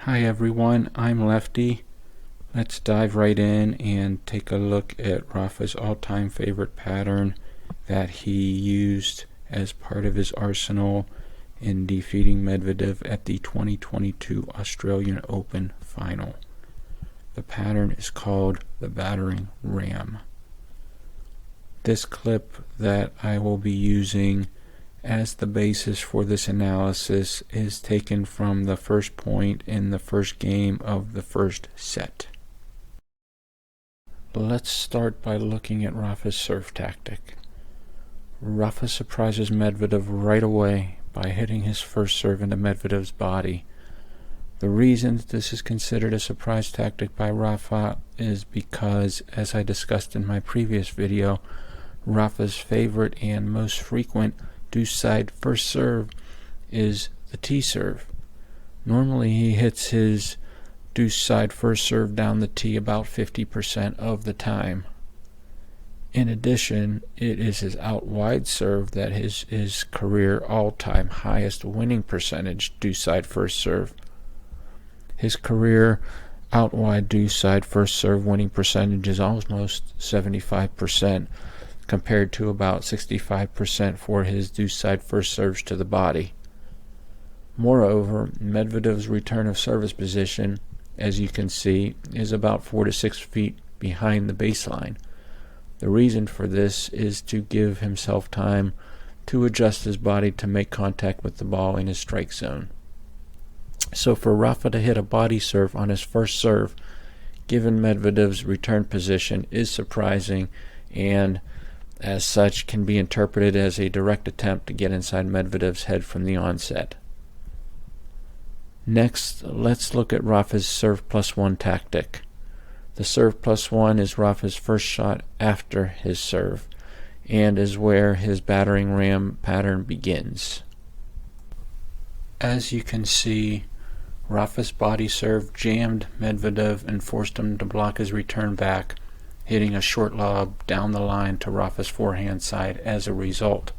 Hi everyone, I'm Lefty. Let's dive right in and take a look at Rafa's all-time favorite pattern that he used as part of his arsenal in defeating Medvedev at the 2022 Australian Open final. The pattern is called the Battering Ram. This clip that I will be using as the basis for this analysis is taken from the first point in the first game of the first set. Let's start by looking at Rafa's serve tactic. Rafa surprises Medvedev right away by hitting his first serve into Medvedev's body. The reason this is considered a surprise tactic by Rafa is because, as I discussed in my previous video, Rafa's favorite and most frequent deuce side first serve is the tee serve. Normally he hits his deuce side first serve down the tee about 50% of the time. In addition, it is his out wide serve that is his career all-time highest winning percentage deuce side first serve. His career out wide deuce side first serve winning percentage is almost 75%. Compared to about 65% for his deuce side first serves to the body. Moreover, Medvedev's return of service position, as you can see, is about 4 to 6 feet behind the baseline. The reason for this is to give himself time to adjust his body to make contact with the ball in his strike zone. So for Rafa to hit a body serve on his first serve, given Medvedev's return position, is surprising and as such can be interpreted as a direct attempt to get inside Medvedev's head from the onset. Next, let's look at Rafa's serve plus one tactic. The serve plus one is Rafa's first shot after his serve, and is where his battering ram pattern begins. As you can see, Rafa's body serve jammed Medvedev and forced him to block his return back, hitting a short lob down the line to Rafa's forehand side as a result.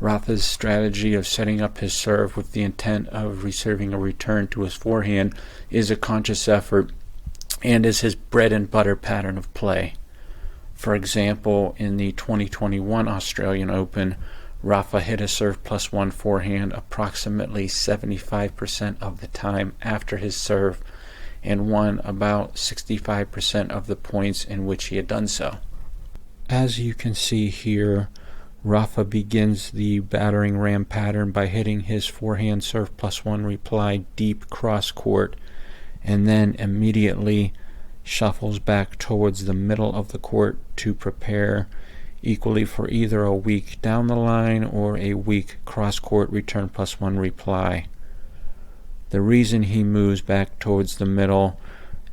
Rafa's strategy of setting up his serve with the intent of receiving a return to his forehand is a conscious effort and is his bread and butter pattern of play. For example, in the 2021 Australian Open, Rafa hit a serve plus one forehand approximately 75% of the time after his serve, and won about 65% of the points in which he had done so. As you can see here, Rafa begins the battering ram pattern by hitting his forehand serve plus one reply deep cross court, and then immediately shuffles back towards the middle of the court to prepare equally for either a weak down the line or a weak cross court return plus one reply. The reason he moves back towards the middle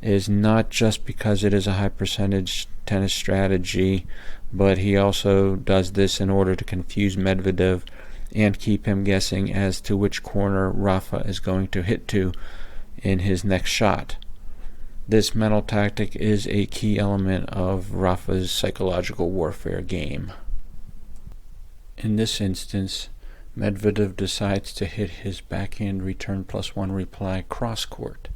is not just because it is a high percentage tennis strategy, but he also does this in order to confuse Medvedev and keep him guessing as to which corner Rafa is going to hit to in his next shot. This mental tactic is a key element of Rafa's psychological warfare game. In this instance, Medvedev decides to hit his backhand return plus one reply cross court.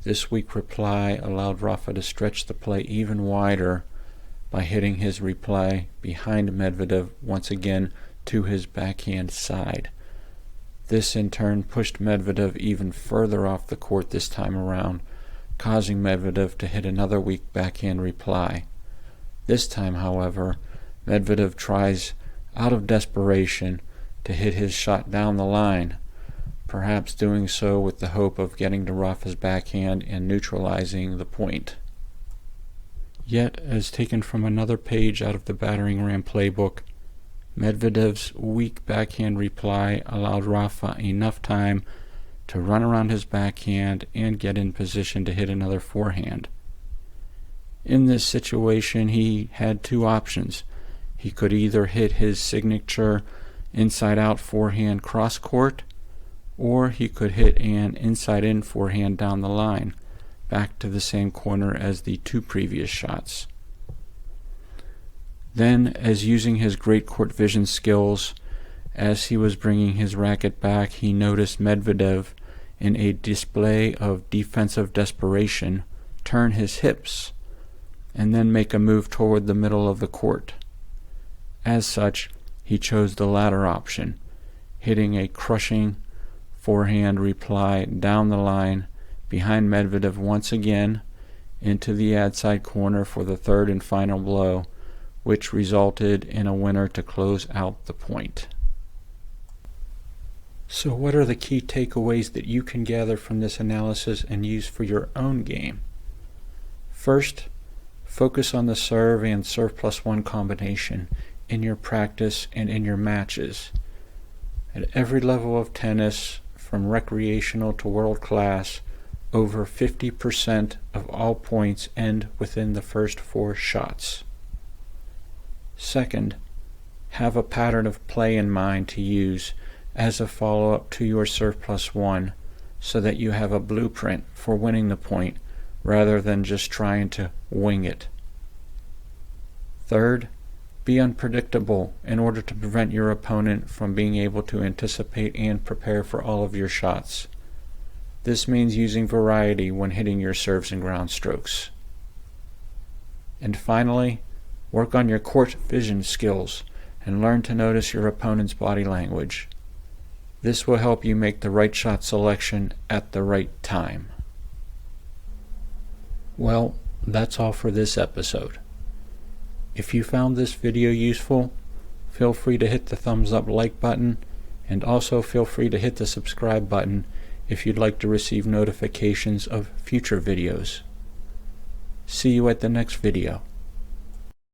This weak reply allowed Rafa to stretch the play even wider by hitting his reply behind Medvedev once again to his backhand side. This in turn pushed Medvedev even further off the court this time around, causing Medvedev to hit another weak backhand reply. This time, however, Medvedev tries out of desperation to hit his shot down the line, perhaps doing so with the hope of getting to Rafa's backhand and neutralizing the point. Yet, as taken from another page out of the Battering Ram playbook, Medvedev's weak backhand reply allowed Rafa enough time to run around his backhand and get in position to hit another forehand. In this situation, he had two options. He could either hit his signature inside-out forehand cross-court, or he could hit an inside-in forehand down the line, back to the same corner as the two previous shots. Then, as using his great court vision skills, as he was bringing his racket back, he noticed Medvedev in a display of defensive desperation, turn his hips and then make a move toward the middle of the court. As such, he chose the latter option, hitting a crushing forehand reply down the line behind Medvedev once again into the ad side corner for the third and final blow, which resulted in a winner to close out the point. So what are the key takeaways that you can gather from this analysis and use for your own game? First, focus on the serve and serve plus one combination in your practice and in your matches. At every level of tennis, from recreational to world class, over 50% of all points end within the first 4 shots. Second, have a pattern of play in mind to use as a follow-up to your serve plus one so that you have a blueprint for winning the point rather than just trying to wing it. Third, be unpredictable in order to prevent your opponent from being able to anticipate and prepare for all of your shots. This means using variety when hitting your serves and ground strokes. And finally, work on your court vision skills and learn to notice your opponent's body language. This will help you make the right shot selection at the right time. Well, that's all for this episode. If you found this video useful, feel free to hit the thumbs up like button, and also feel free to hit the subscribe button if you'd like to receive notifications of future videos. See you at the next video.